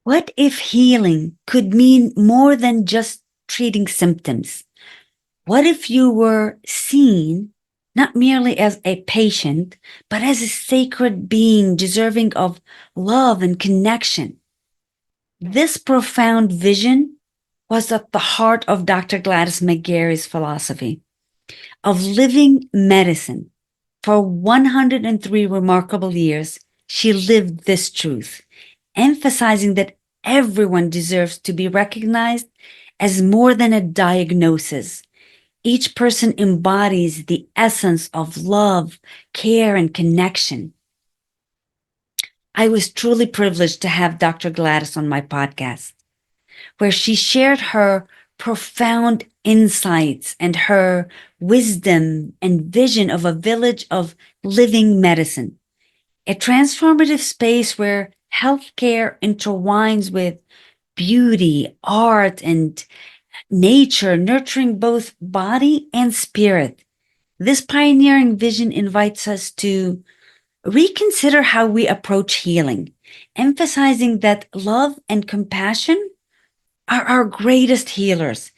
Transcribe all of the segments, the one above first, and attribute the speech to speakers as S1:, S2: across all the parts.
S1: What if healing could mean more than just treating symptoms? What if you were seen not merely as a patient, but as a sacred being deserving of love and connection? This profound vision was at the heart of Dr. Gladys McGarey's philosophy of living medicine. For 103 remarkable years, she lived this truth, emphasizing that everyone deserves to be recognized as more than a diagnosis. Each person embodies the essence of love, care, and connection. I was truly privileged to have Dr. Gladys on my podcast, where she shared her profound insights and her wisdom and vision of a village of living medicine, a transformative space where healthcare intertwines with beauty, art, and nature, nurturing both body and spirit. This pioneering vision invites us to reconsider how we approach healing, emphasizing that love and compassion are our greatest healers.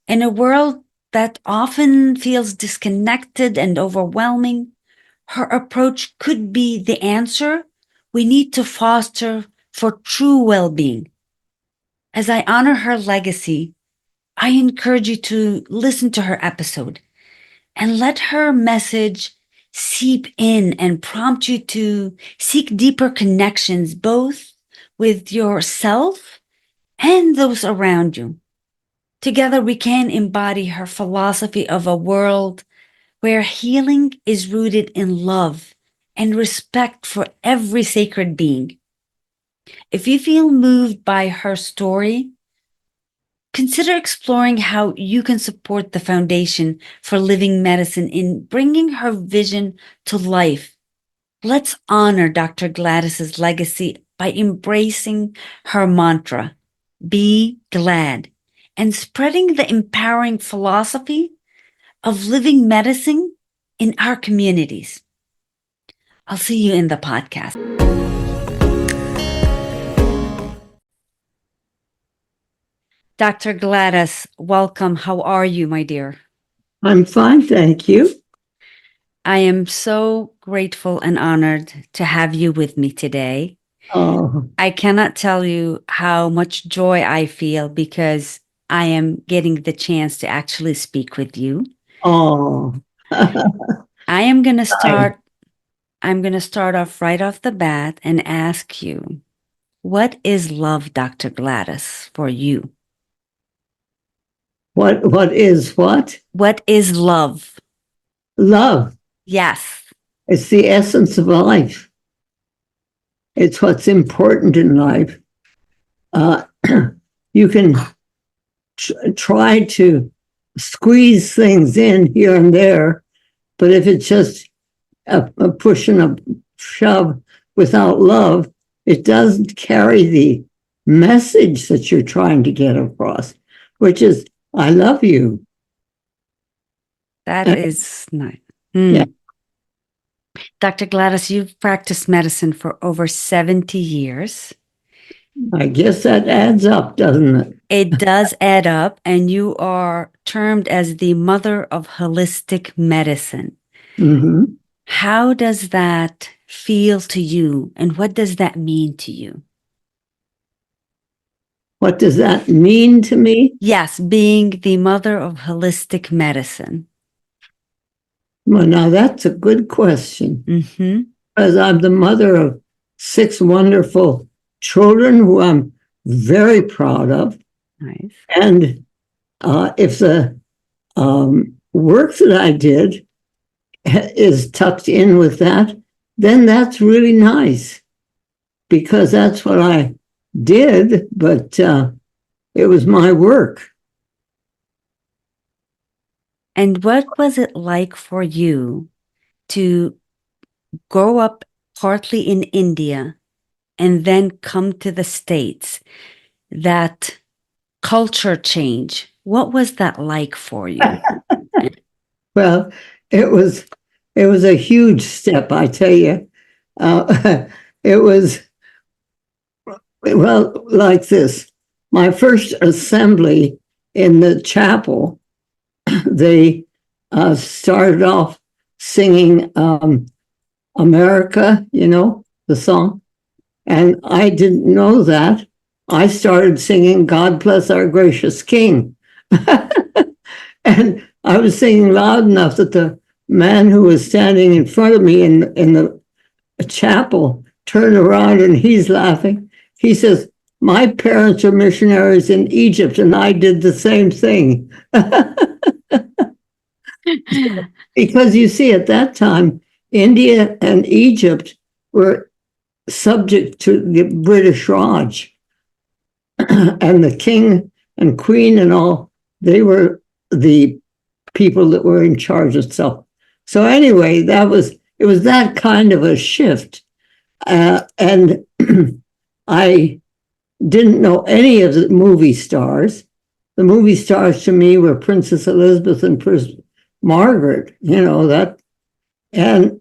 S1: In a world that often feels disconnected and overwhelming, her approach could be the answer we need to foster for true well-being. As I honor her legacy, I encourage you to listen to her episode and let her message seep in and prompt you to seek deeper connections, both with yourself and those around you. Together, we can embody her philosophy of a world where healing is rooted in love and respect for every sacred being. If you feel moved by her story, consider exploring how you can support the Foundation for Living Medicine in bringing her vision to life. Let's honor Dr. Gladys's legacy by embracing her mantra, be glad, and spreading the empowering philosophy of living medicine in our communities. I'll see you in the podcast. Dr. Gladys, welcome. How are you, my dear?
S2: I'm fine, thank you.
S1: I am so grateful and honored to have you with me today.
S2: Oh,
S1: I cannot tell you how much joy I feel because I am getting the chance to actually speak with you.
S2: oh.
S1: I'm going to start off right off the bat and ask you, what is love, Dr. Gladys, for you?
S2: What is what?
S1: What is love?
S2: Love.
S1: Yes.
S2: It's the essence of life. It's what's important in life. You can try to squeeze things in here and there, but if it's just a push and a shove without love, it doesn't carry the message that you're trying to get across, which is, I love you.
S1: That is nice.
S2: Yeah.
S1: Dr. Gladys, you've practiced medicine for over 70 years.
S2: I guess that adds up, doesn't it?
S1: It does add up, and you are termed as the mother of holistic medicine.
S2: Mm-hmm.
S1: How does that feel to you, and what does that mean to you?
S2: What does that mean to me?
S1: Yes, being the mother of holistic medicine.
S2: Well, now that's a good question.
S1: Mm-hmm.
S2: Because I'm the mother of 6 wonderful children who I'm very proud of.
S1: Nice.
S2: And if the work that I did is tucked in with that, then that's really nice. Because that's what I did, but it was my work.
S1: And what was it like for you to grow up partly in India and then come to the States? That culture change, what was that like for you?
S2: Well, it was a huge step, I tell you. It was Well, like this, my first assembly in the chapel, they started off singing America, the song. And I didn't know that. I started singing God Bless Our Gracious King. And I was singing loud enough that the man who was standing in front of me in the chapel turned around and he's laughing. He says, "My parents are missionaries in Egypt and I did the same thing." Because you see, at that time, India and Egypt were subject to the British Raj. And the king and queen and all, they were the people that were in charge of stuff. So anyway, it was that kind of a shift. And I didn't know any of the movie stars. The movie stars to me were Princess Elizabeth and Princess Margaret, that. And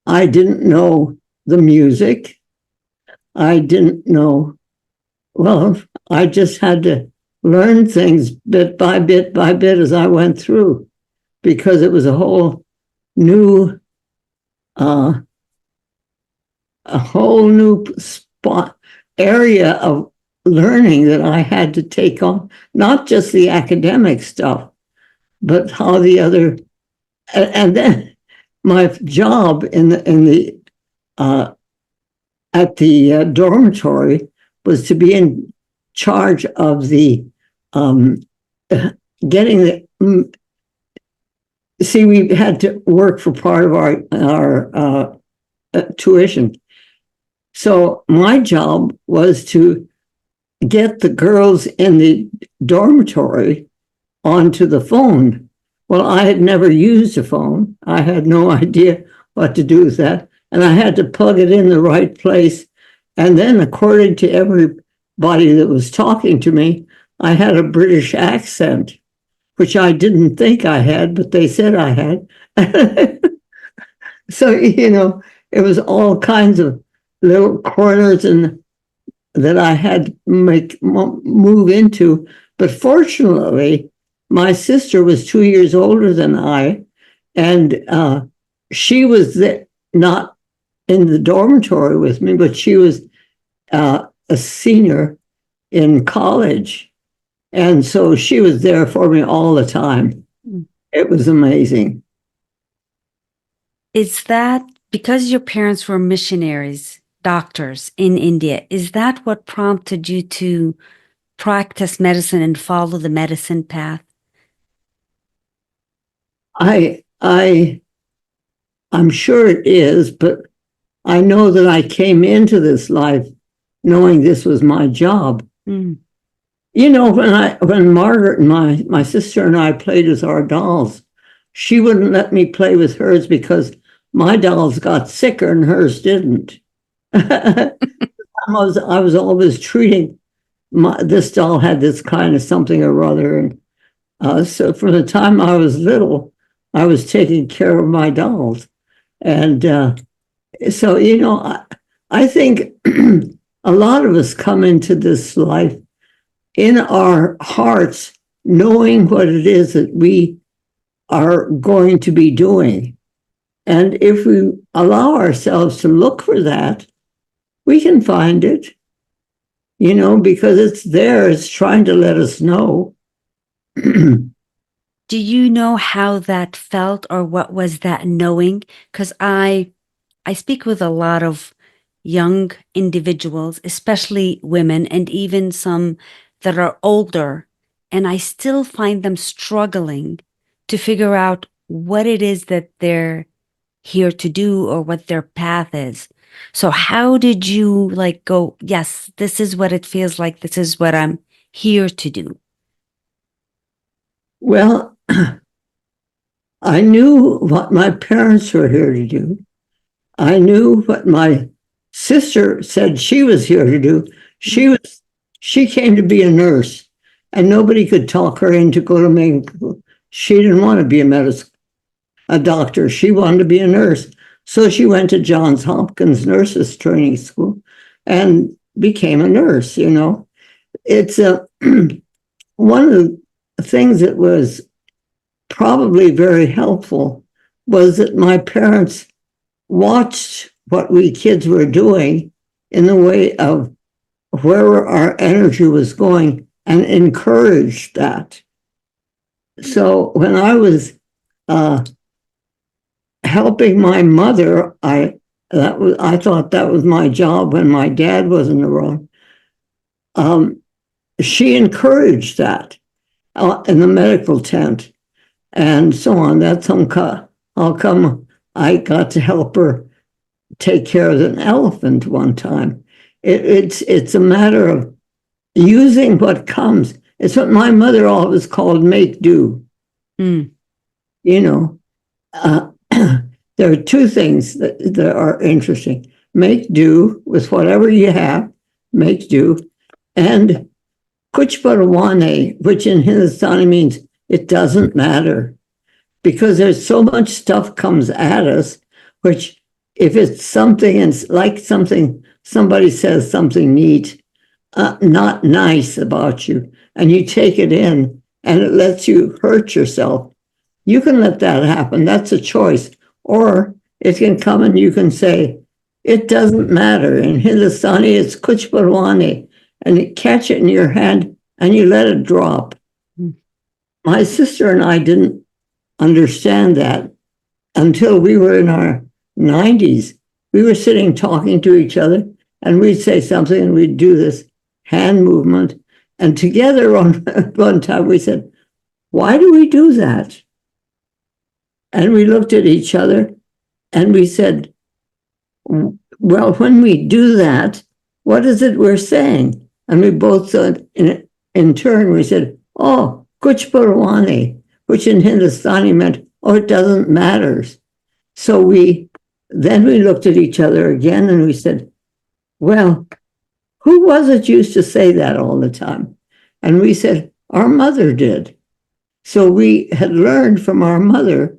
S2: I didn't know the music. I didn't know, well, I just had to learn things bit by bit as I went through, because it was a whole new area of learning that I had to take on, not just the academic stuff, but how the other, and then my job at the dormitory was to be in charge of the getting the. See, we had to work for part of our tuition. So my job was to get the girls in the dormitory onto the phone. Well, I had never used a phone. I had no idea what to do with that. And I had to plug it in the right place. And then, according to everybody that was talking to me, I had a British accent, which I didn't think I had, but they said I had. So, it was all kinds of little corners that I had to move into. But fortunately, my sister was 2 years older than I, and she was not in the dormitory with me, but she was a senior in college. And so she was there for me all the time. It was amazing.
S1: Is that because your parents were missionaries, doctors in India, is that what prompted you to practice medicine and follow the medicine path?
S2: I'm sure it is, but I know that I came into this life knowing this was my job.
S1: Mm.
S2: When Margaret and my sister and I played with our dolls, she wouldn't let me play with hers because my dolls got sicker and hers didn't. I was always treating this doll had this kind of something or other, and so from the time I was little, I was taking care of my dolls, and so I think a lot of us come into this life in our hearts, knowing what it is that we are going to be doing. And if we allow ourselves to look for that, we can find it, because it's there, it's trying to let us know.
S1: Do you know how that felt, or what was that knowing? Because I speak with a lot of young individuals, especially women, and even some that are older, and I still find them struggling to figure out what it is that they're here to do or what their path is. So how did you go, yes, this is what it feels like, this is what I'm here to do?
S2: Well, I knew what my parents were here to do. I knew what my sister said she was here to do. She came to be a nurse, and nobody could talk her into going to medical school. She didn't want to be a doctor. She wanted to be a nurse. So she went to Johns Hopkins Nurses Training School, and became a nurse, you know. It's one of the things that was probably very helpful was that my parents watched what we kids were doing in the way of where our energy was going and encouraged that. So when I was helping my mother, I thought that was my job when my dad wasn't around. She encouraged that in the medical tent and so on. That's how come I got to help her take care of an elephant one time. It's a matter of using what comes. It's what my mother always called make do.
S1: Mm.
S2: You know, there are two things that are interesting. Make do with whatever you have, make do, and 𝙁𝙍𝙀𝙀, which in Hindustani means it doesn't matter. Because there's so much stuff comes at us, which if it's something and like something, somebody says something neat, not nice about you, and you take it in and it lets you hurt yourself, you can let that happen. That's a choice. Or it can come and you can say, it doesn't matter. In Hindustani, it's 𝙁𝙍𝙀𝙀, and you catch it in your hand and you let it drop. Mm. My sister and I didn't understand that until we were in our 90s. We were sitting talking to each other, and we'd say something and we'd do this hand movement. And together on one time we said, why do we do that? And we looked at each other and we said, well, when we do that, what is it we're saying? And we both said in turn, we said, oh, 𝙁𝙍𝙀𝙀, which in Hindustani meant, oh, it doesn't matter. So then we looked at each other again and we said, well, who was it used to say that all the time? And we said, our mother did. So we had learned from our mother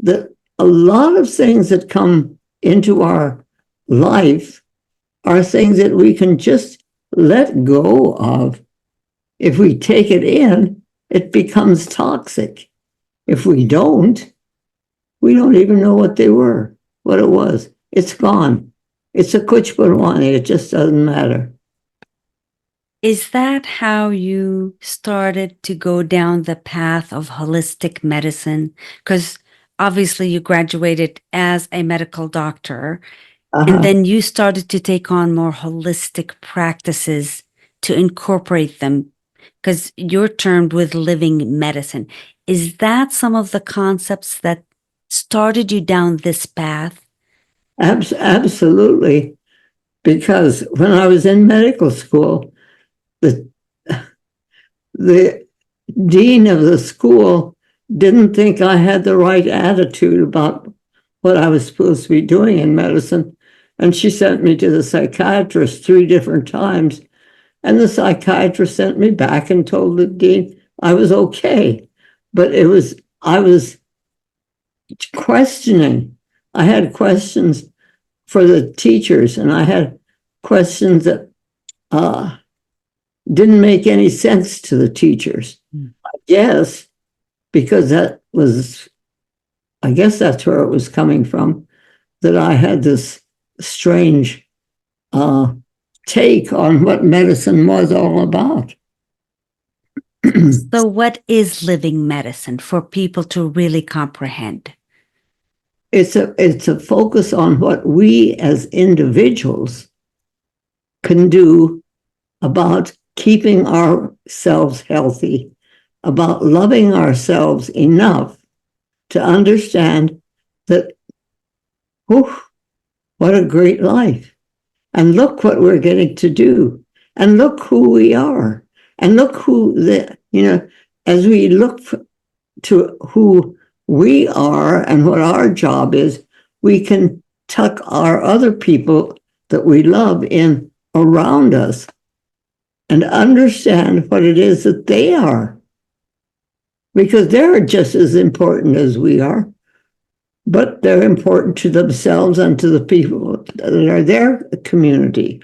S2: that a lot of things that come into our life are things that we can just let go of. If we take it in, it becomes toxic. If we don't even know what they were, what it was. It's gone. It's a 𝙁𝙍𝙀𝙀, it just doesn't matter.
S1: Is that how you started to go down the path of holistic medicine? Because obviously you graduated as a medical doctor, and then you started to take on more holistic practices to incorporate them, because you're termed with living medicine. Is that some of the concepts that started you down this path?
S2: Absolutely. Because when I was in medical school, the dean of the school didn't think I had the right attitude about what I was supposed to be doing in medicine. And she sent me to the psychiatrist 3 different times. And the psychiatrist sent me back and told the dean I was okay. But I was questioning. I had questions for the teachers, and I had questions that didn't make any sense to the teachers. I guess because I guess that's where it was coming from, that I had this strange take on what medicine was all about.
S1: So what is living medicine for people to really comprehend?
S2: It's a focus on what we as individuals can do about keeping ourselves healthy, about loving ourselves enough to understand that, what a great life. And look what we're getting to do. And look who we are. And look as we look to who we are and what our job is, we can tuck our other people that we love in around us and understand what it is that they are. Because they're just as important as we are, but they're important to themselves and to the people that are their community.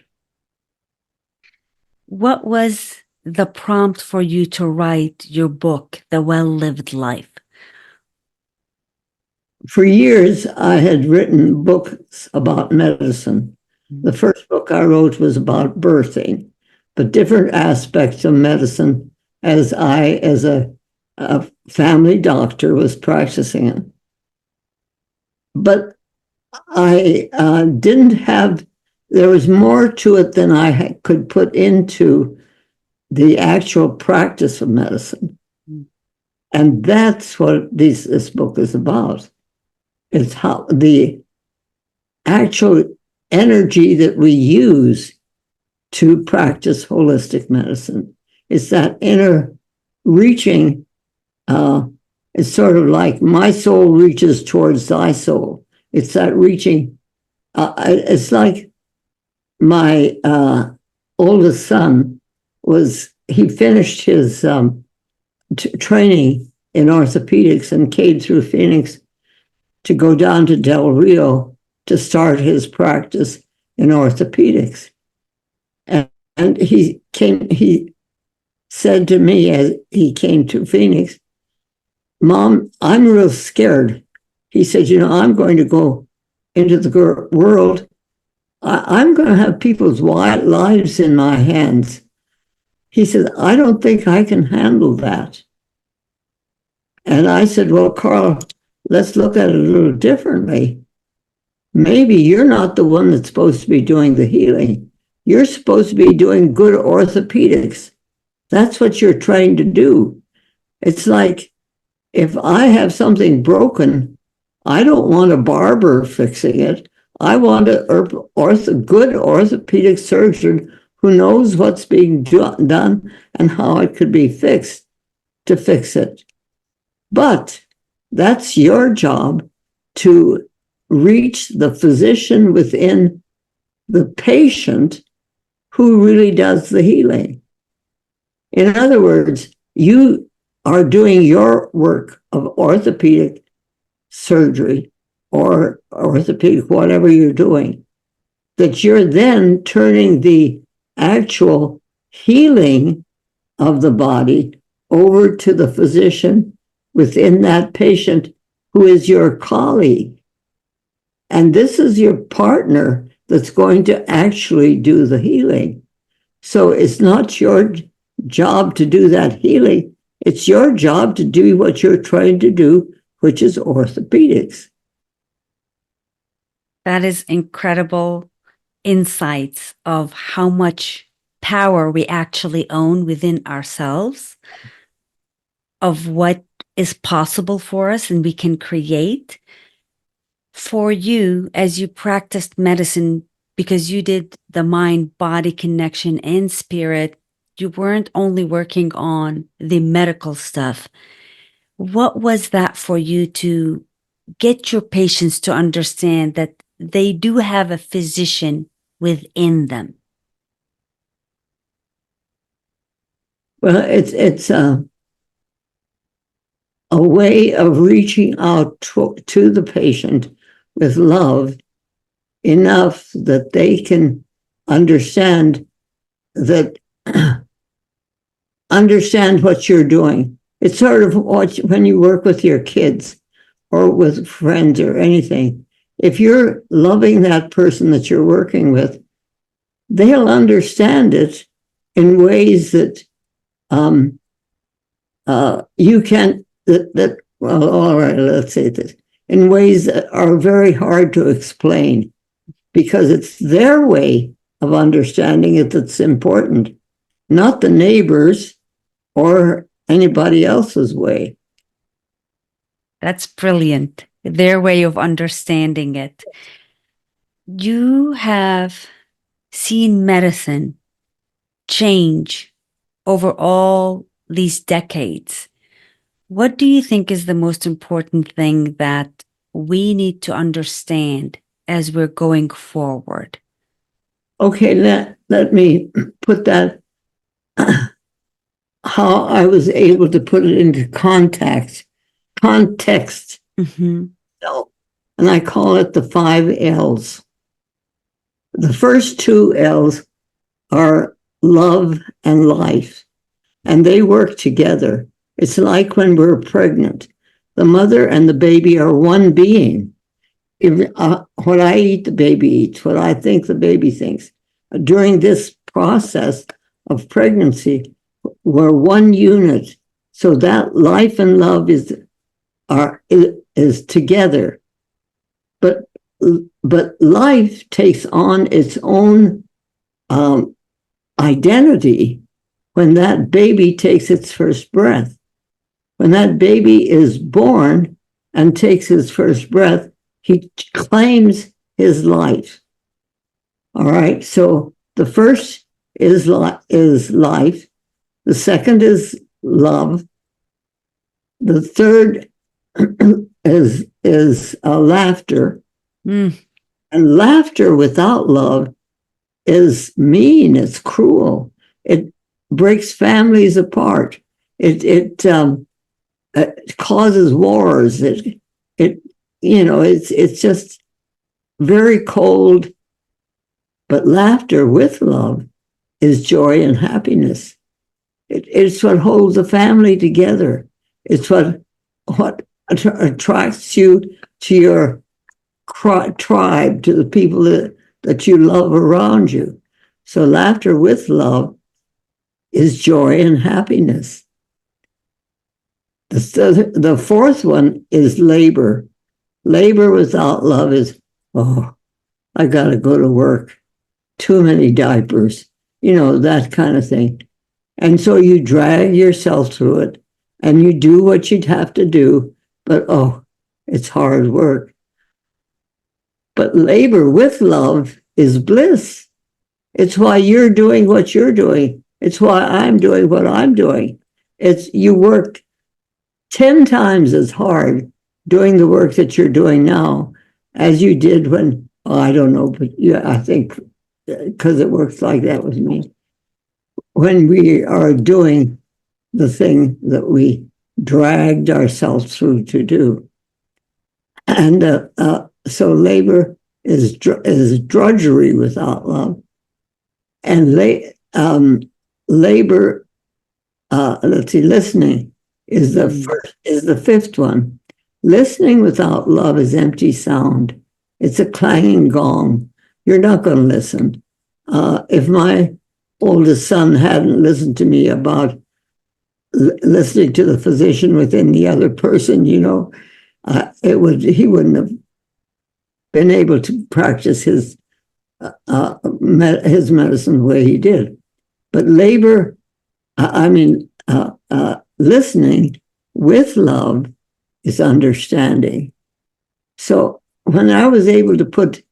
S1: What was the prompt for you to write your book, The Well-Lived Life?
S2: For years, I had written books about medicine. The first book I wrote was about birthing, but different aspects of medicine as I, as a family doctor, was practicing it. But I didn't have, there was more to it than I could put into the actual practice of medicine. And that's what this book is about. It's how the actual energy that we use to practice holistic medicine. It's that inner reaching. It's sort of like my soul reaches towards thy soul. It's that reaching. It's like my oldest son he finished his training in orthopedics and came through Phoenix to go down to Del Rio to start his practice in orthopedics. And he said to me as he came to Phoenix, "Mom, I'm real scared." He said, "I'm going to go into the world. I'm going to have people's lives in my hands." He said, "I don't think I can handle that." And I said, "Well, Carl, let's look at it a little differently. Maybe you're not the one that's supposed to be doing the healing. You're supposed to be doing good orthopedics. That's what you're trying to do. It's like if I have something broken, I don't want a barber fixing it. I want a good orthopedic surgeon who knows what's being done and how it could be fixed to fix it. But that's your job to reach the physician within the patient who really does the healing. In other words, you are doing your work of orthopedic surgery or orthopedic, whatever you're doing, that you're then turning the actual healing of the body over to the physician within that patient who is your colleague. And this is your partner that's going to actually do the healing. So it's not your job to do that healing. It's your job to do what you're trying to do, which is orthopedics.
S1: That is incredible insights of how much power we actually own within ourselves, of what is possible for us and we can create. For you, as you practiced medicine, because you did the mind-body connection and spirit, you weren't only working on the medical stuff. What was that for you to get your patients to understand that they do have a physician within them?
S2: Well, it's a way of reaching out to the patient with love enough that they can understand what you're doing. It's sort of when you work with your kids or with friends or anything. If you're loving that person that you're working with, they'll understand it in ways that you can, well, all right, let's say this, in ways that are very hard to explain because it's their way of understanding it that's important, not the neighbors or anybody else's way.
S1: That's brilliant. Their way of understanding it. You have seen medicine change over all these decades. What do you think is the most important thing that we need to understand as we're going forward?
S2: Okay, let me put that, how I was able to put it into context.
S1: Mm-hmm.
S2: So, and I call it the 5 L's. The first 2 L's are love, and life. And they work together. It's like when we're pregnant. The mother and the baby are one being. What I eat, the baby eats. What I think, the baby thinks. During this process of pregnancy, we're one unit. So that life and love is together. But life takes on its own identity when that baby takes its first breath. When that baby is born and takes his first breath, he claims his life. All right. So the first is life. The second is love. The third is laughter.
S1: Mm.
S2: And laughter without love is mean. It's cruel. It breaks families apart. It causes wars. It's just very cold. But laughter with love is joy and happiness. It's what holds a family together. It's what attracts you to your tribe, to the people that you love around you. So laughter with love is joy and happiness. The fourth one is labor. Labor without love is, I got to go to work. Too many diapers, that kind of thing. And so you drag yourself through it and you do what you'd have to do, but it's hard work. But labor with love is bliss. It's why you're doing what you're doing. It's why I'm doing what I'm doing. You work 10 times as hard doing the work that you're doing now as you did when, I don't know, but yeah, I think because it works like that with me. When we are doing the thing that we dragged ourselves through to do. And so labor is drudgery without love. And labor, listening is the fifth one. Listening without love is empty sound. It's a clanging gong. You're not going to listen. If my oldest son hadn't listened to me about listening to the physician within the other person, he wouldn't have been able to practice his medicine the way he did. But listening with love is understanding. So when I was able to put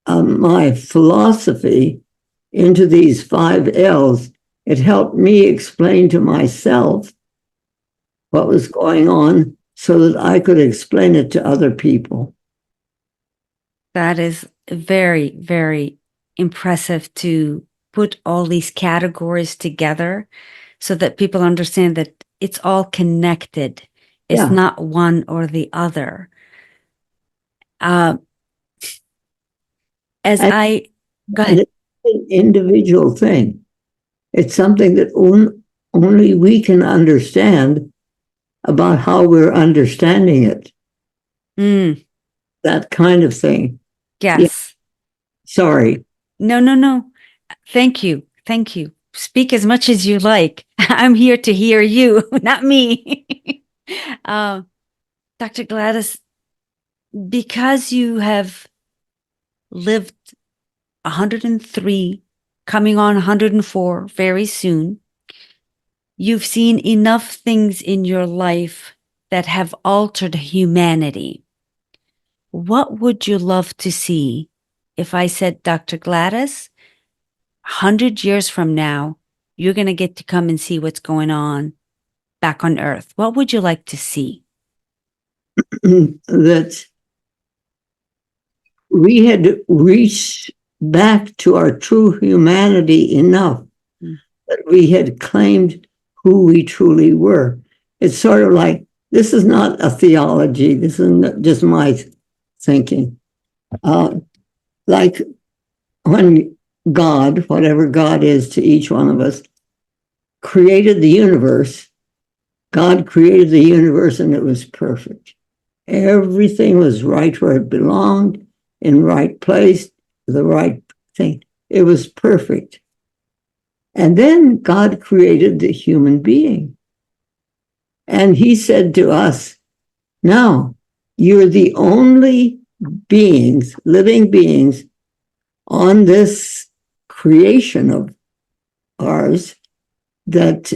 S2: my philosophy into these 5 L's, it helped me explain to myself what was going on so that I could explain it to other people.
S1: That is very, very impressive to put all these categories together so that people understand that it's all connected. It's not one or the other. Go ahead.
S2: It's an individual thing. It's something that only we can understand about how we're understanding it. That kind of thing.
S1: Yes.
S2: Yeah. Sorry.
S1: No. Thank you. Speak as much as you like. I'm here to hear you, not me. Dr. Gladys, because you have lived 103, coming on 104 very soon, you've seen enough things in your life that have altered humanity. What would you love to see if I said, Dr. Gladys, 100 years from now, you're going to get to come and see what's going on back on Earth? What would you like to see?
S2: That we had reached back to our true humanity enough that we had claimed who we truly were. It's sort of like, this is not a theology. This is just my thinking. Like when God, whatever God is to each one of us, created the universe. God created the universe and it was perfect. Everything was right where it belonged, in right place, the right thing. It was perfect. And then God created the human being. And he said to us, now, you're the only beings, living beings, on this creation of ours that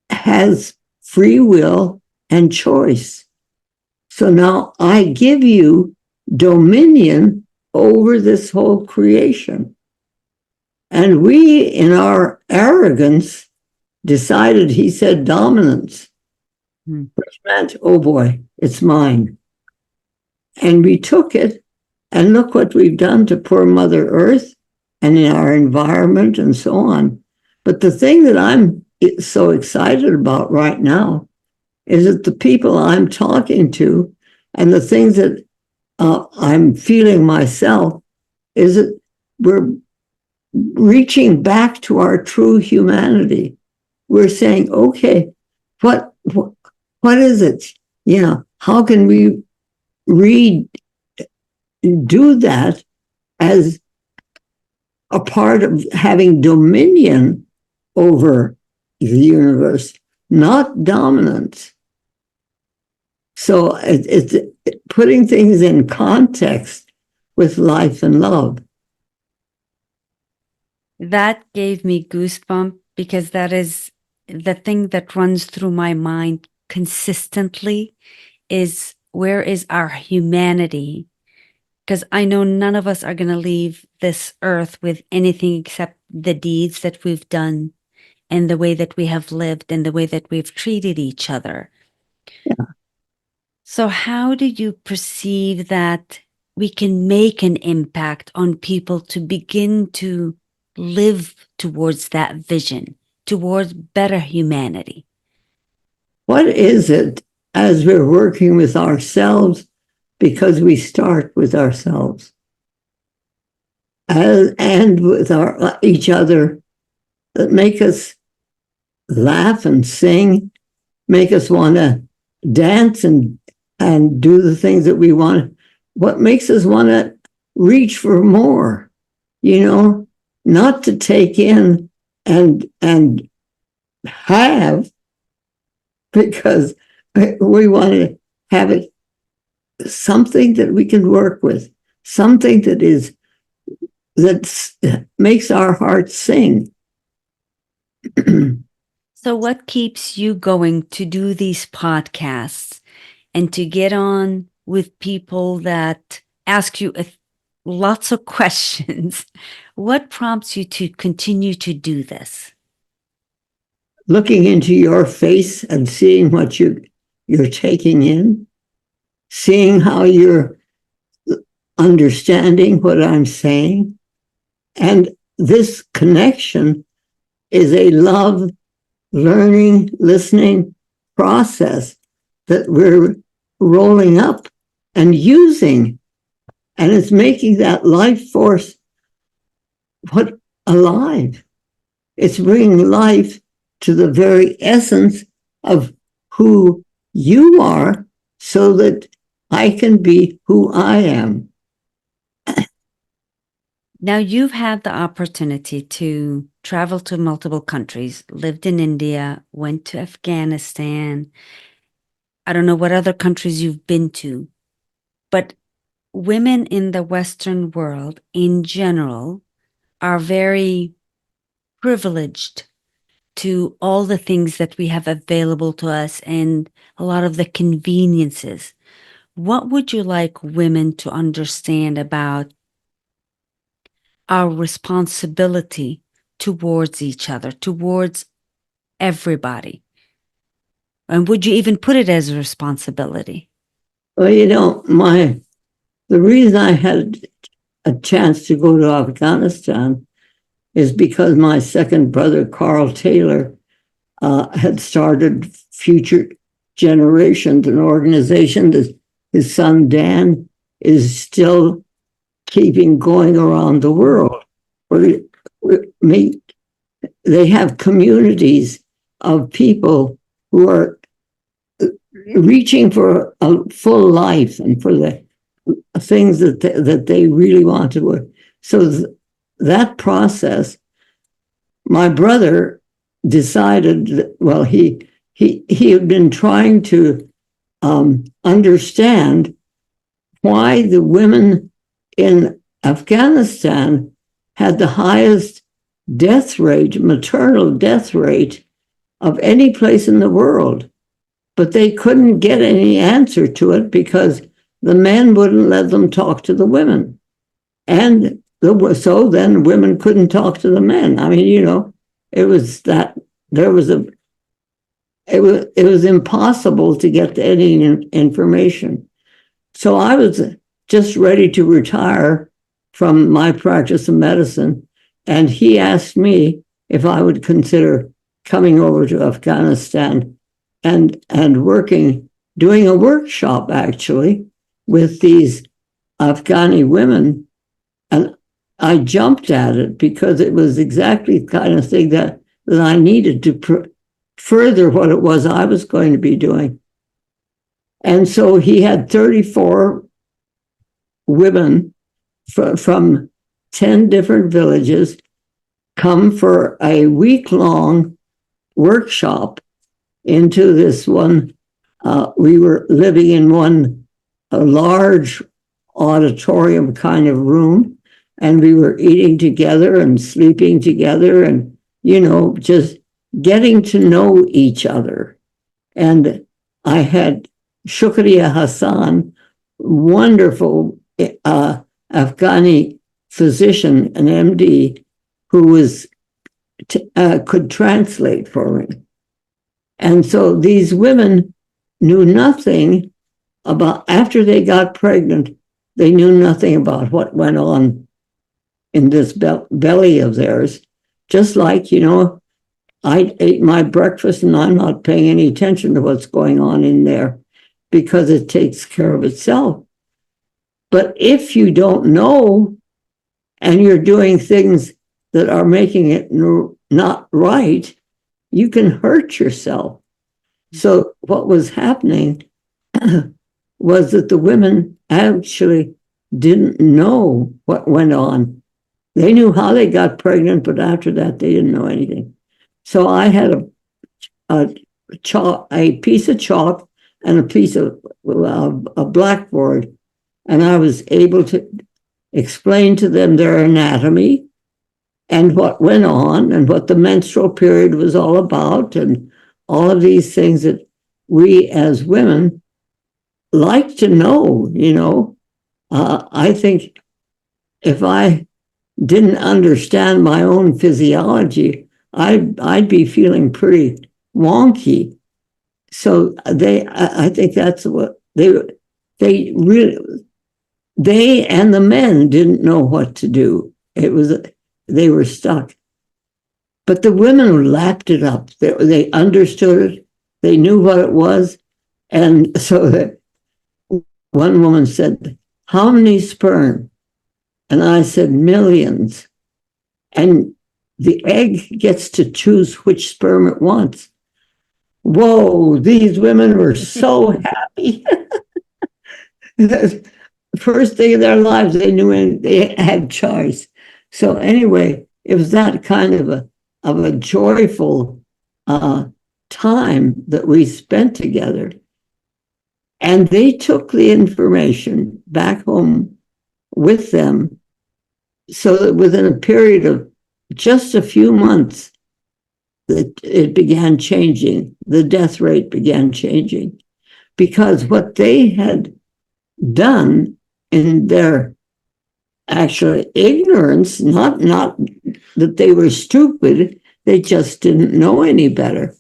S2: has free will and choice. So now I give you dominion over this whole creation. And we, in our arrogance, decided, he said, dominance, which meant, oh boy, it's mine. And we took it, and look what we've done to poor Mother Earth and in our environment and so on. But the thing that I'm so excited about right now is that the people I'm talking to and the things that I'm feeling myself is that we're reaching back to our true humanity. We're saying, okay, what is it? You know, how can we do that as a part of having dominion over the universe, not dominance? So it's putting things in context with life and love.
S1: That gave me goosebumps because that is the thing that runs through my mind consistently is, where is our humanity? Because I know none of us are going to leave this earth with anything except the deeds that we've done and the way that we have lived and the way that we've treated each other.
S2: Yeah.
S1: So how do you perceive that we can make an impact on people to begin to live towards that vision, towards better humanity?
S2: What is it as we're working with ourselves, because we start with ourselves and with each other, that make us laugh and sing, make us want to dance and do the things that we want? What makes us want to reach for more, you know, not to take in and have, because we want to have it something that we can work with, something that makes our hearts sing.
S1: So what keeps you going to do these podcasts and to get on with people that ask you lots of questions? What prompts you to continue to do this?
S2: Looking into your face and seeing what you're taking in, seeing how you're understanding what I'm saying. And this connection is a love, learning, listening process that we're rolling up and using. And it's making that life force alive. It's bringing life to the very essence of who you are, so that I can be who I am.
S1: Now, you've had the opportunity to travel to multiple countries, lived in India, went to Afghanistan. I don't know what other countries you've been to, but women in the Western world in general are very privileged to all the things that we have available to us and a lot of the conveniences. What would you like women to understand about our responsibility towards each other, towards everybody? And would you even put it as a responsibility?
S2: Well, you know, the reason I had a chance to go to Afghanistan is because my second brother, Carl Taylor, had started Future Generations, an organization that his son Dan is still keeping going around the world. They have communities of people who are reaching for a full life and for the things that they really want to work. So that process, my brother decided that, well, he had been trying to understand why the women in Afghanistan had the highest death rate, maternal death rate of any place in the world. But they couldn't get any answer to it because the men wouldn't let them talk to the women. And so then women couldn't talk to the men. I mean, it was that it was impossible to get any information. So I was just ready to retire from my practice of medicine. And he asked me if I would consider coming over to Afghanistan and doing a workshop actually with these Afghani women. And I jumped at it because it was exactly the kind of thing that I needed to further what it was I was going to be doing. And so he had 34 women from 10 different villages come for a week-long workshop into this one. We were living in a large auditorium kind of room, and we were eating together and sleeping together and, just getting to know each other. And I had Shukriya Hassan, wonderful Afghani physician, an MD, who could translate for me. And so these women knew nothing about, after they got pregnant, they knew nothing about what went on in this belly of theirs. Just like, I ate my breakfast and I'm not paying any attention to what's going on in there because it takes care of itself. But if you don't know and you're doing things that are making it not right, you can hurt yourself. So what was happening was that the women actually didn't know what went on. They knew how they got pregnant, but after that, they didn't know anything. So I had a piece of chalk and a piece of a blackboard, and I was able to explain to them their anatomy and what went on and what the menstrual period was all about and all of these things that we as women like to know. I think if I didn't understand my own physiology, I'd be feeling pretty wonky. So I think that's what they and the men didn't know what to do. They were stuck. But the women lapped it up. They understood it. They knew what it was. And so that one woman said, "How many sperm?" And I said, "Millions." And the egg gets to choose which sperm it wants. Whoa, these women were so happy. The first day of their lives, they knew they had choice. So anyway, it was that kind of a joyful time that we spent together. And they took the information back home with them so that within a period of just a few months, it began changing. The death rate began changing because what they had done in their actual ignorance, not that they were stupid, they just didn't know any better.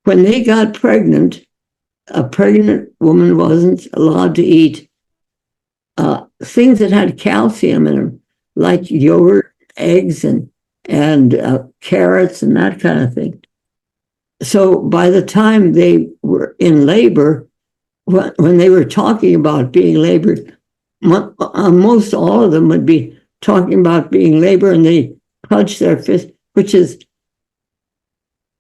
S2: When they got pregnant, a pregnant woman wasn't allowed to eat things that had calcium in them, like yogurt, eggs, and carrots and that kind of thing. So by the time they were in labor, when they were talking about being labored, most all of them would be talking about being labor, and they clutch their fist, which is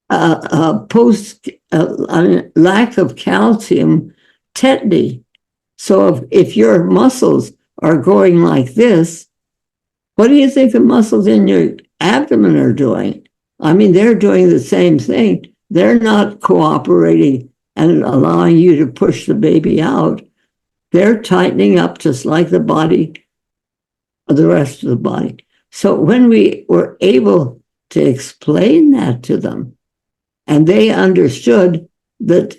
S2: post lack of calcium tetany. So if your muscles are going like this, what do you think the muscles in your abdomen are doing? I mean, they're doing the same thing. They're not cooperating and allowing you to push the baby out. They're tightening up just like the body, the rest of the body. So when we were able to explain that to them, and they understood that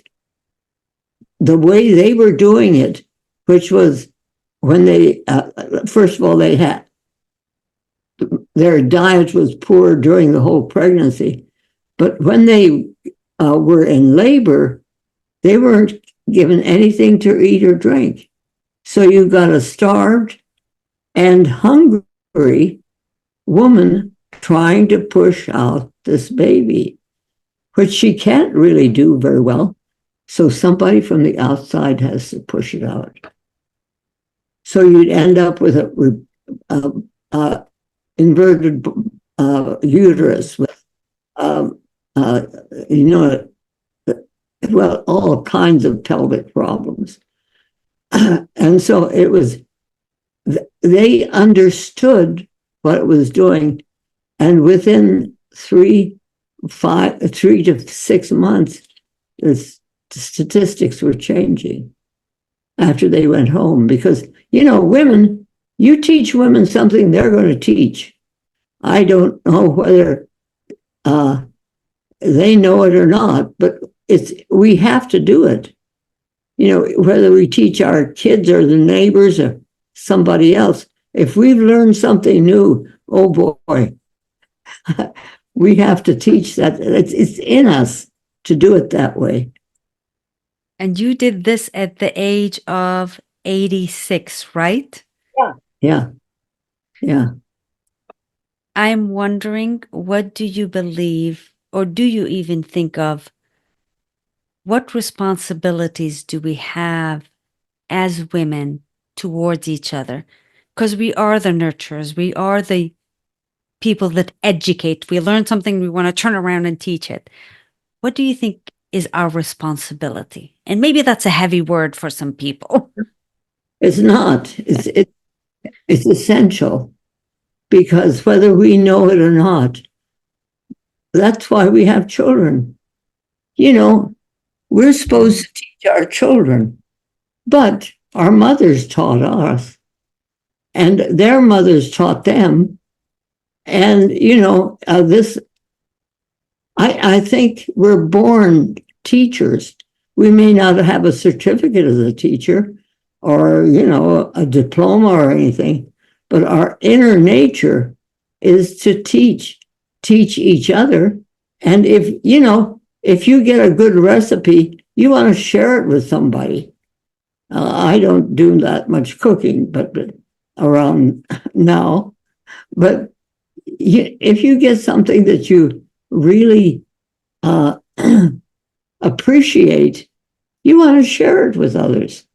S2: the way they were doing it, which was when they, first of all, they had, their diet was poor during the whole pregnancy. But when they were in labor, they weren't given anything to eat or drink. So you got a starved and hungry woman trying to push out this baby, which she can't really do very well. So somebody from the outside has to push it out. So you'd end up with a inverted uterus with, well, all kinds of pelvic problems. And so it was, they understood what it was doing. And within 3 to 6 months, the statistics were changing after they went home. Because, women, you teach women something, they're going to teach. I don't know whether they know it or not, but we have to do it. Whether we teach our kids or the neighbors or somebody else, if we've learned something new, oh boy, we have to teach that. It's in us to do it that way.
S1: And you did this at the age of 86, right?
S2: Yeah.
S1: I'm wondering, what do you believe, or do you even think of, what responsibilities do we have as women towards each other? Because we are the nurturers. We are the people that educate. We learn something, we want to turn around and teach it. What do you think is our responsibility? And maybe that's a heavy word for some people.
S2: It's not. It's essential, because whether we know it or not, that's why we have children. We're supposed to teach our children, but our mothers taught us, and their mothers taught them. And, I think we're born teachers. We may not have a certificate as a teacher or, a diploma or anything, but our inner nature is to teach each other. And if you get a good recipe, you want to share it with somebody. I don't do that much cooking, but around now. But if you get something that you really appreciate, you want to share it with others.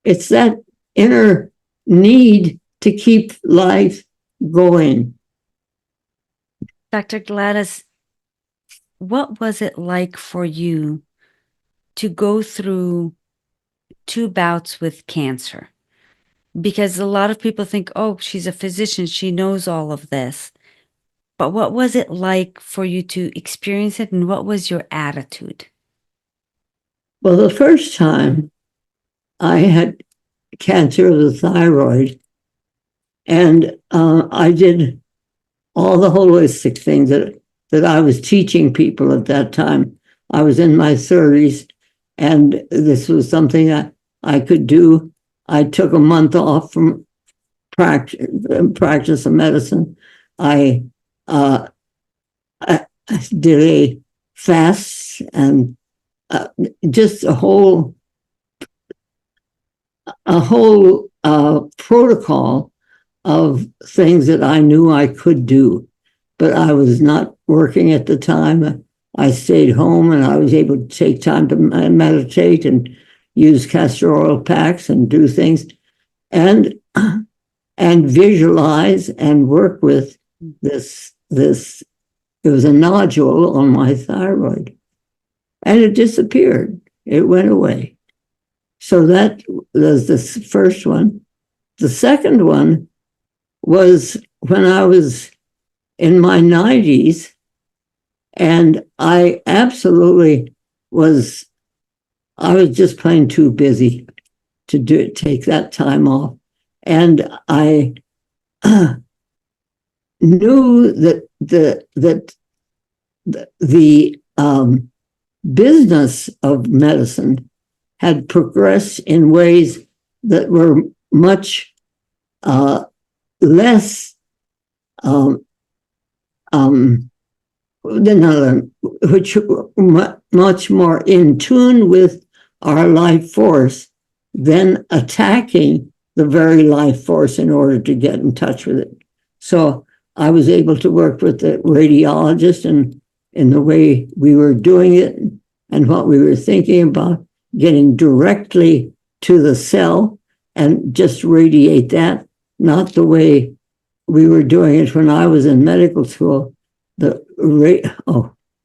S2: It's that inner need to keep life going.
S1: Dr. Gladys, what was it like for you to go through 2 bouts with cancer? Because a lot of people think, oh, she's a physician, she knows all of this. But what was it like for you to experience it, and what was your attitude?
S2: Well, the first time I had cancer of the thyroid, and I did all the holistic things that I was teaching people at that time. I was in my 30s, and this was something that I could do. I took a month off from practice of medicine. I did a fast and just a whole protocol of things that I knew I could do, but I was not working at the time. I stayed home, and I was able to take time to meditate and use castor oil packs and do things. and visualize and work with this. It was a nodule on my thyroid, and it disappeared. It went away. So that was the first one. The second one was when I was in my 90s, and I was just plain too busy to take that time off. And I knew that the business of medicine had progressed in ways that were much less which much more in tune with our life force than attacking the very life force in order to get in touch with it. So I was able to work with the radiologist and in the way we were doing it and what we were thinking about, getting directly to the cell and just radiate that, not the way we were doing it when I was in medical school. It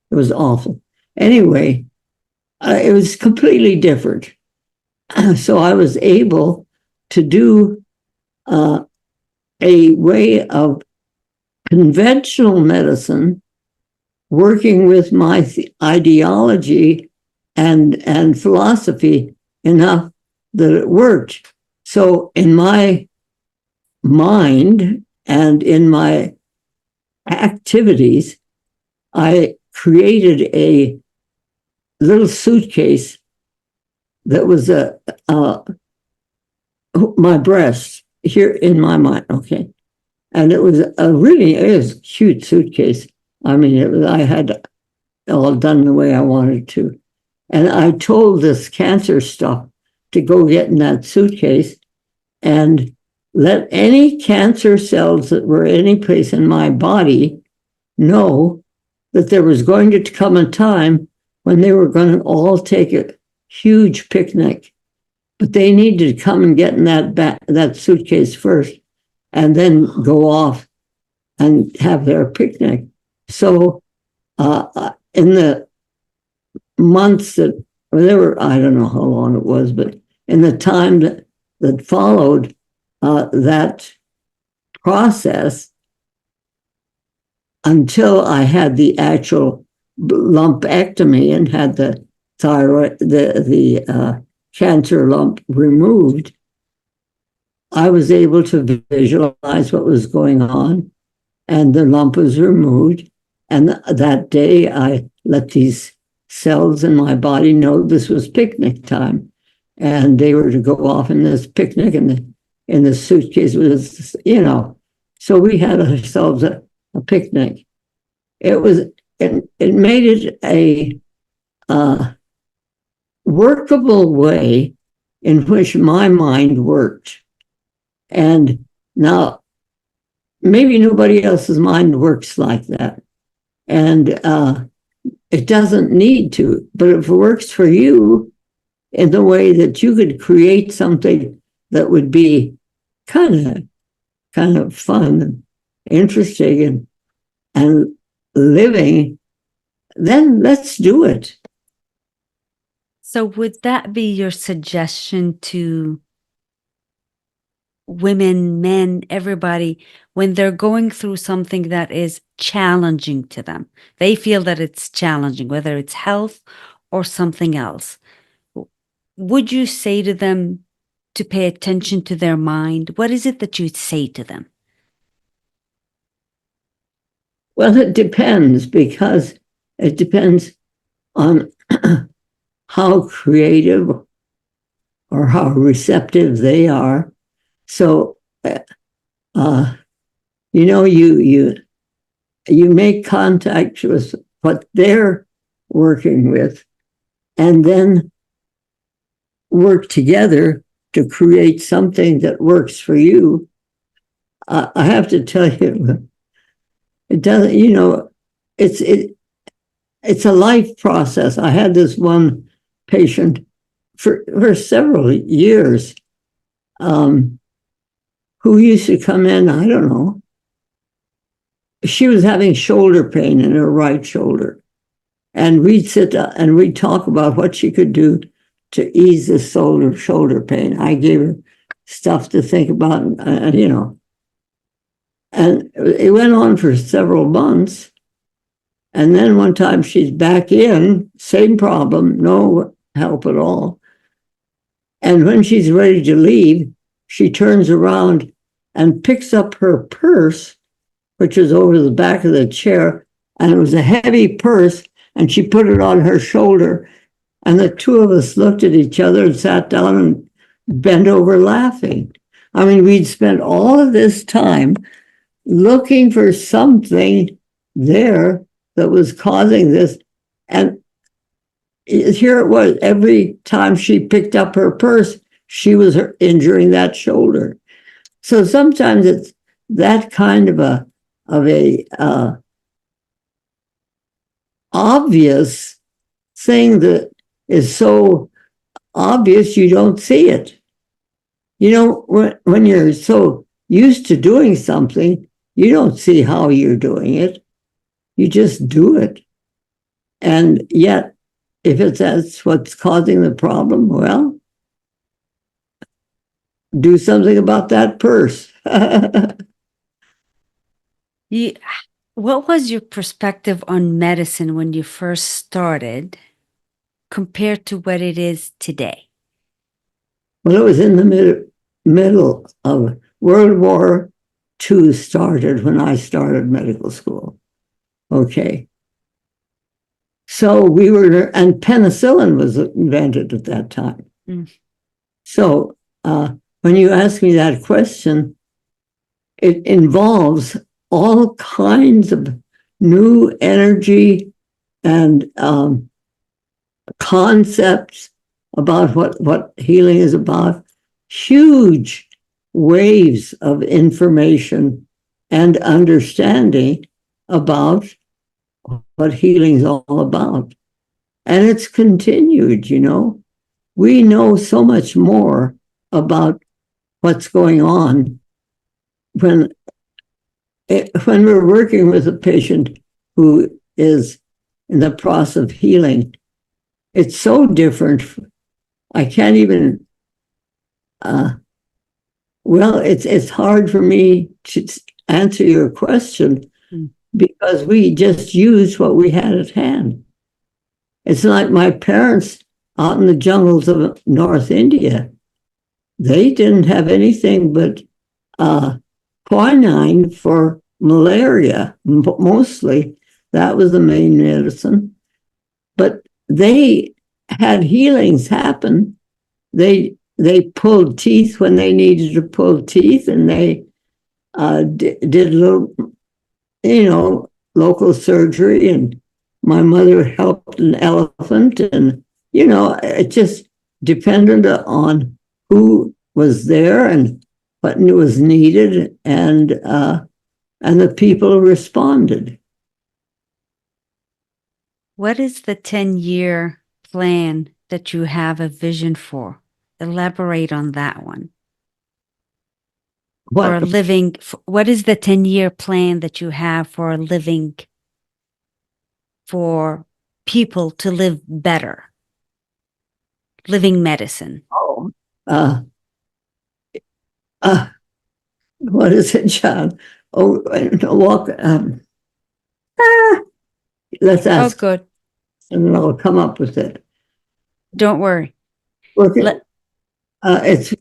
S2: was awful. Anyway, it was completely different. So I was able to do a way of conventional medicine working with my ideology and philosophy enough that it worked. So in my mind and in my activities, I created a little suitcase that was my breast here in my mind. Okay. And it was a cute suitcase. I mean, I had all done the way I wanted to. And I told this cancer stuff to go get in that suitcase and let any cancer cells that were any place in my body know that there was going to come a time when they were going to all take a huge picnic. But they needed to come and get in that suitcase first and then go off and have their picnic. So in the months that there were, I don't know how long it was, but in the time that followed that process, until I had the actual lumpectomy and had the thyroid, the cancer lump removed, I was able to visualize what was going on, and the lump was removed. And that day, I let these cells in my body know this was picnic time, and they were to go off in this picnic, and in the suitcase was, so we had ourselves a picnic. It made it a workable way in which my mind worked. And now, maybe nobody else's mind works like that. And it doesn't need to, but if it works for you in the way that you could create something that would be kind of fun and interesting and living, then let's do it.
S1: So would that be your suggestion to women, men, everybody, when they're going through something that is challenging to them? They feel that it's challenging, whether it's health or something else. Would you say to them to pay attention to their mind? What is it that you'd say to them?
S2: Well, it depends, because it depends on how creative or how receptive they are. So, you make contact with what they're working with, and then work together to create something that works for you. I have to tell you, it doesn't, it's a life process. I had this one patient for several years. who used to come in, I don't know. She was having shoulder pain in her right shoulder. And we'd sit down and we'd talk about what she could do to ease the shoulder pain. I gave her stuff to think about, you know. And it went on for several months. And then one time she's back in, same problem, no help at all. And when she's ready to leave, she turns around and picks up her purse, which was over the back of the chair. And it was a heavy purse. And she put it on her shoulder. And the two of us looked at each other and sat down and bent over laughing. I mean, we'd spent all of this time looking for something there that was causing this. And here it was. Every time she picked up her purse, she was injuring that shoulder. So sometimes it's that kind of a obvious thing that is so obvious you don't see it. You know, when you're so used to doing something, you don't see how you're doing it. You just do it. And yet, if that's what's causing the problem, well, do something about that purse.
S1: What was your perspective on medicine when you first started compared to what it is today?
S2: Well, it was in the middle of World War II started when I started medical school. Okay. So we were, and penicillin was invented at that time. Mm. So when you ask me that question, it involves all kinds of new energy and concepts about what healing is about, huge waves of information and understanding about what healing is all about. And it's continued, you know. We know so much more about what's going on when we're working with a patient who is in the process of healing. It's so different. I can't even, well, it's hard for me to answer your question because we just used what we had at hand. It's like my parents out in the jungles of North India. They didn't have anything but quinine for malaria, mostly. That was the main medicine. But they had healings happen. They pulled teeth when they needed to pull teeth, and they did little, you know, local surgery. And my mother helped an elephant, and you know, it just depended on who was there and what was needed, and the people responded.
S1: What is the 10-year plan that you have a vision for? Elaborate on that one. For a living, what is the 10-year plan that you have for a living, for people to live better? Living medicine.
S2: Oh, what is it, John? Oh, walk. Let's ask.
S1: Oh, good.
S2: And I'll come up with it.
S1: Don't worry.
S2: It's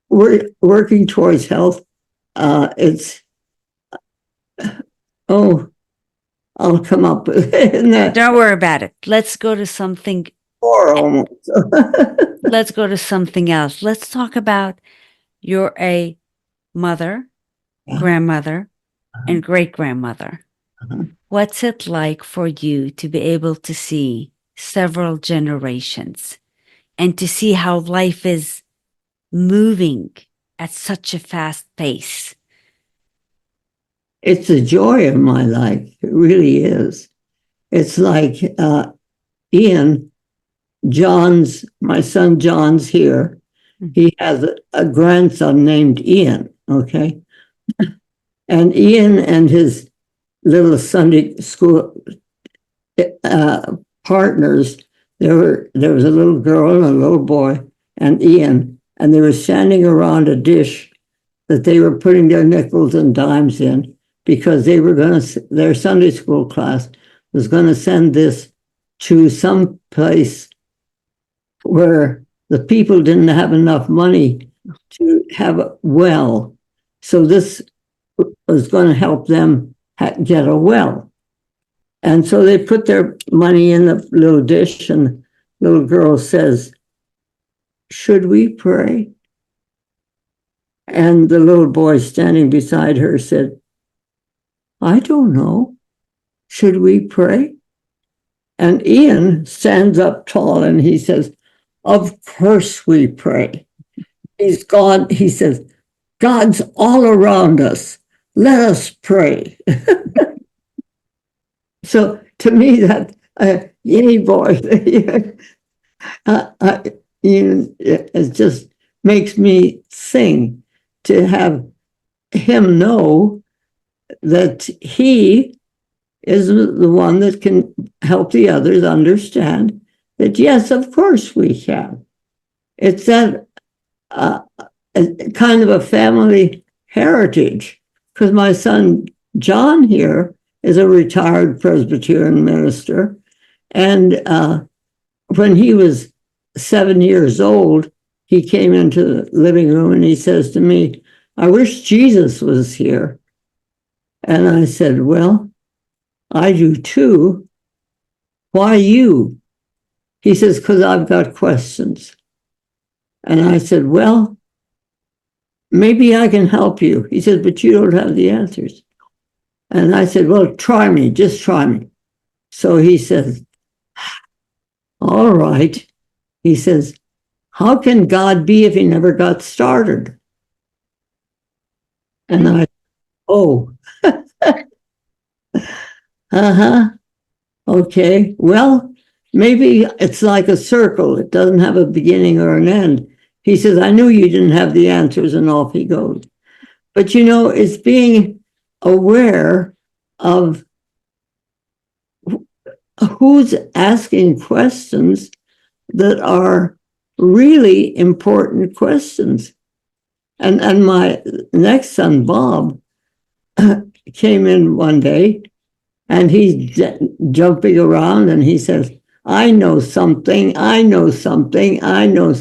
S2: working towards health. It's I'll come up with it.
S1: Don't worry about it. Let's go to something. Let's go to something else. Let's talk about you're a mother, grandmother, and great-grandmother. What's it like for you to be able to see several generations and to see how life is moving at such a fast pace?
S2: It's a joy of my life. It really is. It's like Ian, my son John's here. He has a grandson named Ian, Okay. And Ian and his little Sunday school partners, there was a little girl and a little boy and Ian, and they were standing around a dish that they were putting their nickels and dimes in because they were going to, their Sunday school class was going to send this to some place where the people didn't have enough money to have a well. So this was going to help them get a well. And so they put their money in the little dish, and the little girl says, "Should we pray?" And the little boy standing beside her said, "I don't know. Should we pray?" And Ian stands up tall and he says, "Of course we pray. He's God." He says, "God's all around us. Let us pray." So to me, that yay boy, it just makes me sing to have him know that he is the one that can help the others understand that, yes, of course we can. It's that kind of a family heritage, because my son John here is a retired Presbyterian minister. And when he was 7 years old, he came into the living room and he says to me, "I wish Jesus was here." And I said, "Well, I do too. Why you?" He says, "Because I've got questions." And I said, "Well, maybe I can help you." He said, "But you don't have the answers." And I said, "Well, try me, just try me." So he says, "All right." He says, "How can God be if he never got started?" And I, oh, okay. Well, maybe it's like a circle. It doesn't have a beginning or an end. He says, "I knew you didn't have the answers," and off he goes. But it's being aware of who's asking questions that are really important questions. And my next son, Bob, came in one day and he's jumping around and he says, "I know something, I know something, I know."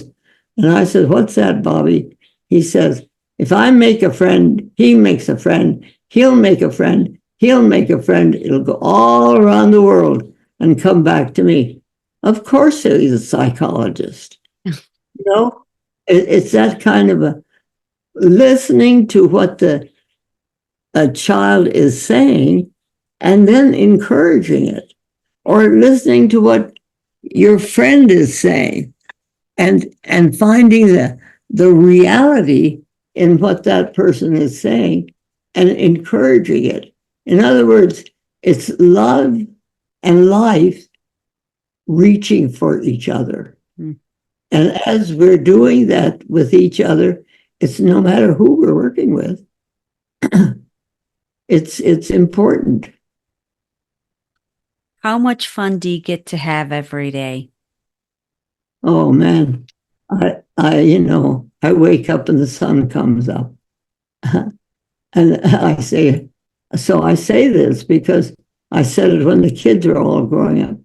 S2: And I said, "What's that, Bobby?" He says, "If I make a friend, he makes a friend, he'll make a friend, he'll make a friend. It'll go all around the world and come back to me." Of course he's a psychologist. It's that kind of a listening to what a child is saying and then encouraging it, or listening to what your friend is saying and finding the reality in what that person is saying and encouraging it. In other words, it's love and life reaching for each other. Mm. And as we're doing that with each other, it's no matter who we're working with, it's important.
S1: How much fun do you get to have every day?
S2: Oh man, I wake up and the sun comes up. And I say this because I said it when the kids were all growing up.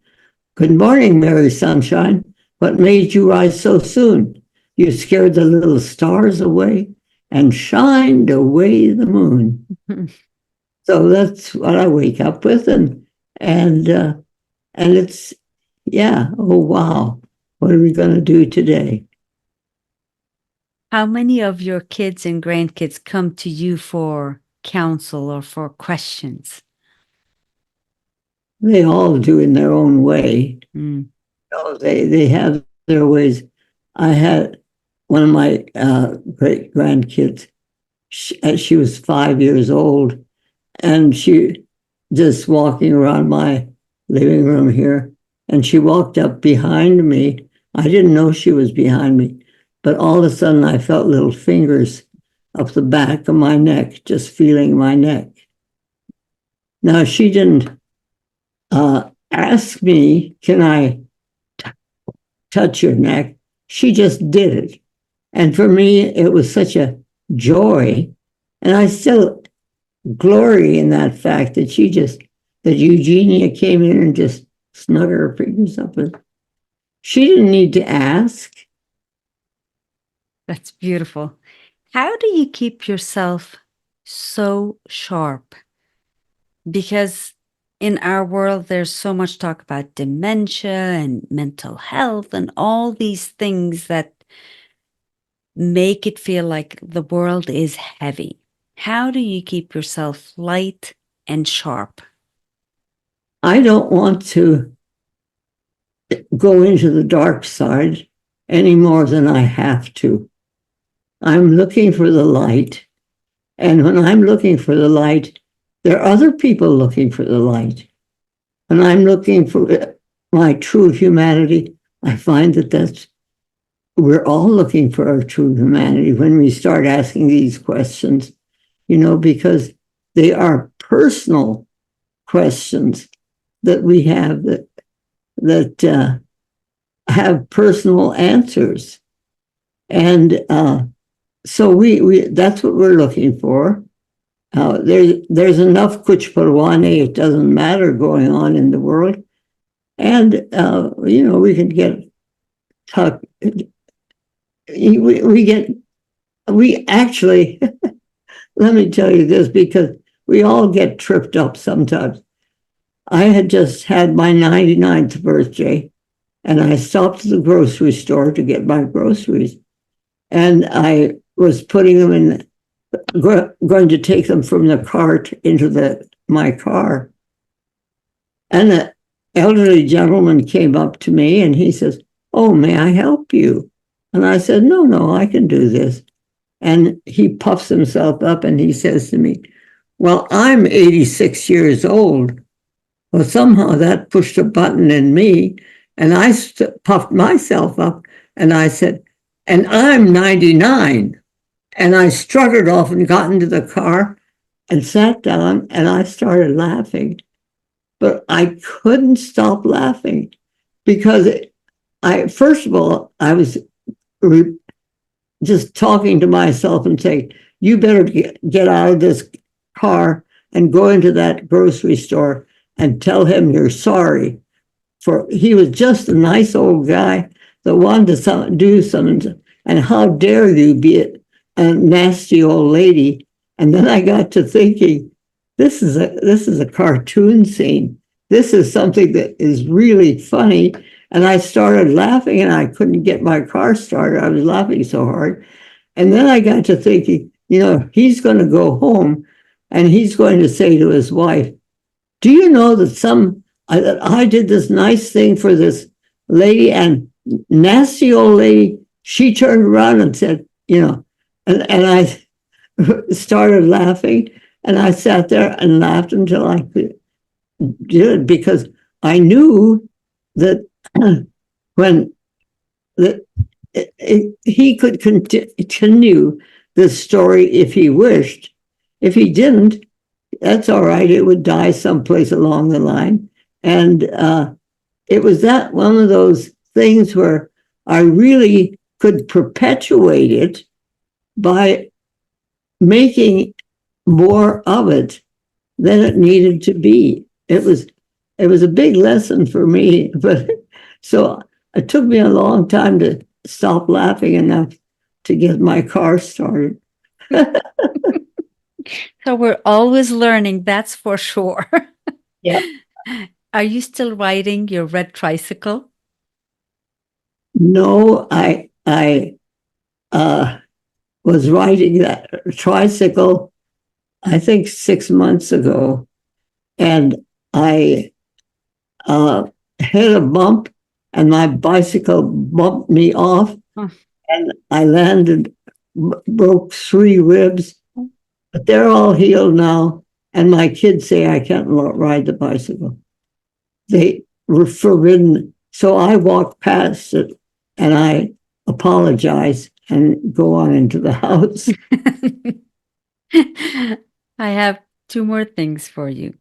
S2: "Good morning, Mary Sunshine. What made you rise so soon? You scared the little stars away and shined away the moon." So that's what I wake up with, and it's, yeah, oh wow, what are we going to do today?
S1: How many of your kids and grandkids come to you for counsel or for questions?
S2: They all do in their own way. Mm. They have their ways. I had one of my great grandkids. She was 5 years old, and she just walking around my living room here, and she walked up behind me. I didn't know she was behind me, but all of a sudden I felt little fingers up the back of my neck, just feeling my neck. Now, she didn't ask me, can I touch your neck? She just did it. And for me, it was such a joy. And I still glory in that fact that that Eugenia came in and just snug her fingers up. And she didn't need to ask.
S1: That's beautiful. How do you keep yourself so sharp? Because in our world, there's so much talk about dementia and mental health and all these things that make it feel like the world is heavy. How do you keep yourself light and sharp?
S2: I don't want to go into the dark side any more than I have to. I'm looking for the light. And when I'm looking for the light, there are other people looking for the light. When I'm looking for my true humanity, I find that we're all looking for our true humanity when we start asking these questions, because they are personal questions that we have that have personal answers. And so we that's what we're looking for. There's enough 𝙁𝙀𝙎, it doesn't matter, going on in the world. And, we can get tucked. We actually, let me tell you this, because we all get tripped up sometimes. I had just had my 99th birthday, and I stopped at the grocery store to get my groceries. And I was putting them in, going to take them from the cart into my car. And an elderly gentleman came up to me and he says, "Oh, may I help you?" And I said, No, I can do this. And he puffs himself up and he says to me, "Well, I'm 86 years old." Well, somehow that pushed a button in me, and I puffed myself up and I said, "And I'm 99. And I strutted off and got into the car and sat down, and I started laughing. But I couldn't stop laughing because first of all, I was just talking to myself and saying, "You better get out of this car and go into that grocery store and tell him you're sorry." For he was just a nice old guy that wanted to do something. And how dare you be a nasty old lady? And then I got to thinking, this is a cartoon scene. This is something that is really funny. And I started laughing, and I couldn't get my car started. I was laughing so hard. And then I got to thinking, he's going to go home and he's going to say to his wife, "Do you know that I did this nice thing for this lady, and nasty old lady, she turned around and said, and I started laughing, and I sat there and laughed until I could do it, because I knew that he could continue this story if he wished. If he didn't, that's all right. It would die someplace along the line. And it was one of those things where I really could perpetuate it by making more of it than it needed to be. It was a big lesson for me, but so it took me a long time to stop laughing enough to get my car started.
S1: So we're always learning, that's for sure.
S2: Yeah.
S1: Are you still riding your red tricycle?
S2: No, I was riding that tricycle, I think 6 months ago, and I hit a bump, and my bicycle bumped me off, and I landed, broke 3 ribs, but they're all healed now. And my kids say I can't ride the bicycle. They were forbidden. So I walked past it and I apologized. and go on into the house.
S1: I have two more things for you.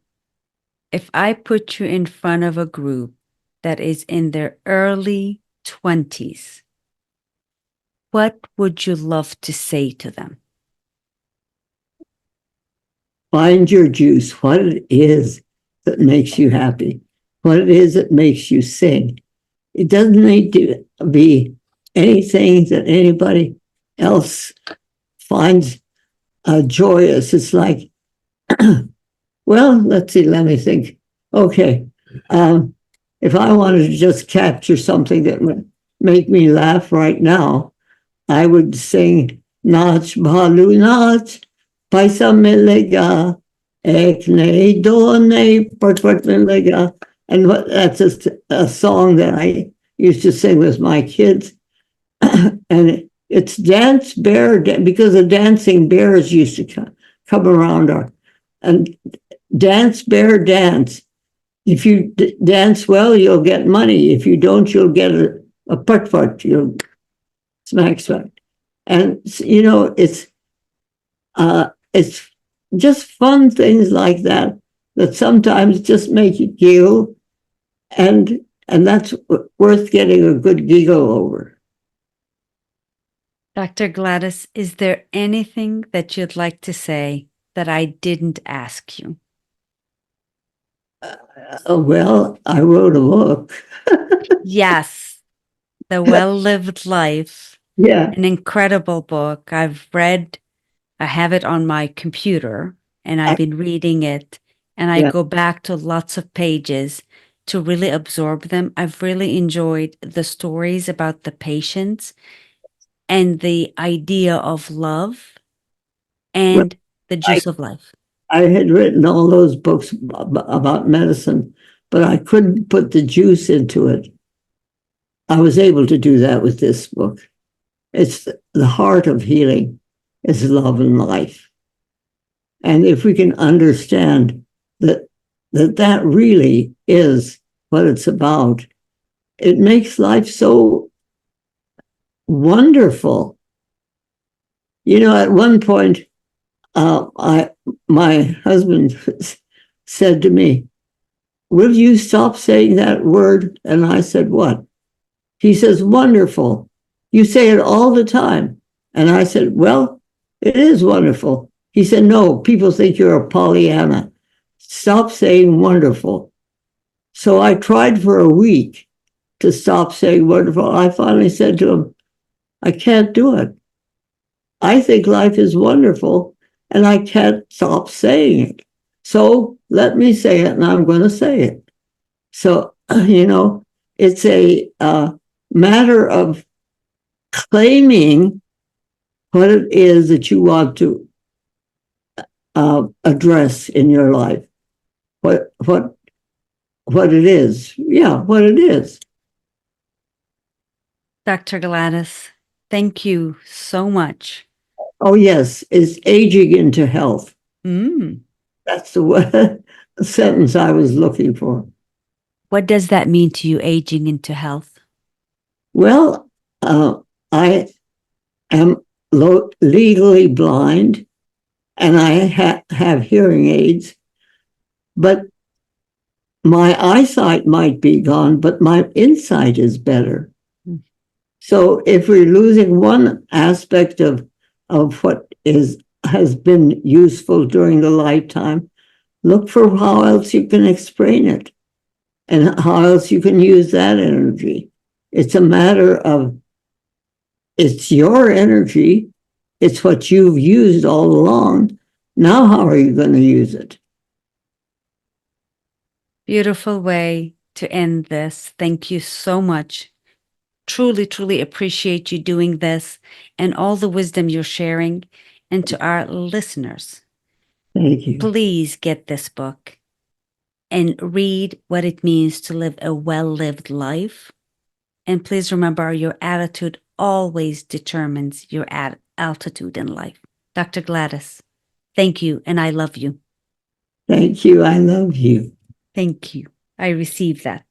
S1: If I put you in front of a group that is in their early 20s, what would you love to say to them?
S2: Find your juice, what it is that makes you happy, what it is that makes you sing. It doesn't need to be anything that anybody else finds joyous. It's like, well, let's see, let me think. Okay, if I wanted to just capture something that would make me laugh right now, I would sing Nach Balu Nach, Paisa Milega, Ekne Done, Part Milega. And that's a song that I used to sing with my kids. And it's Dance Bear, because the dancing bears used to come around and Dance Bear Dance. If you dance well, you'll get money. If you don't, you'll get a putt-putt. You'll smack. And, you know, it's just fun things like that sometimes just make you giggle. And that's worth getting a good giggle over.
S1: Dr. Gladys, is there anything that you'd like to say that I didn't ask you?
S2: Well, I wrote a book.
S1: Yes, The Well-Lived Life.
S2: Yeah.
S1: An incredible book. I've read, I have it on my computer, and I've been reading it, and I go back to lots of pages to really absorb them. I've really enjoyed the stories about the patients and the idea of love and the juice of life.
S2: I had written all those books about medicine, but I couldn't put the juice into it. I was able to do that with this book. It's the heart of healing is love and life. And if we can understand that really is what it's about, it makes life so wonderful. You know, at one point, my husband said to me, "Will you stop saying that word?" And I said, "What?" He says, "Wonderful. You say it all the time." And I said, "Well, it is wonderful." He said, "No, people think you're a Pollyanna. Stop saying wonderful." So I tried for a week to stop saying wonderful. I finally said to him, "I can't do it. I think life is wonderful, and I can't stop saying it. So let me say it, and I'm going to say it." So, you know, it's a matter of claiming what it is that you want to address in your life. What it is. Yeah, what it is.
S1: Dr. Gladys, thank you so much.
S2: Oh, yes, it's aging into health.
S1: Mm.
S2: That's the sentence I was looking for.
S1: What does that mean to you, aging into health?
S2: Well, I am legally blind, and I have hearing aids, but my eyesight might be gone, but my insight is better. Mm. So if we're losing one aspect of what has been useful during the lifetime, look for how else you can explain it and how else you can use that energy. It's a matter of, it's your energy. It's what you've used all along. Now, how are you going to use it?
S1: Beautiful way to end this. Thank you so much. Truly, truly appreciate you doing this and all the wisdom you're sharing. And to our listeners,
S2: thank you.
S1: Please get this book and read what it means to live a well-lived life. And please remember, your attitude always determines your altitude in life. Dr. Gladys, thank you, and I love you.
S2: Thank you. I love you.
S1: Thank you. I receive that.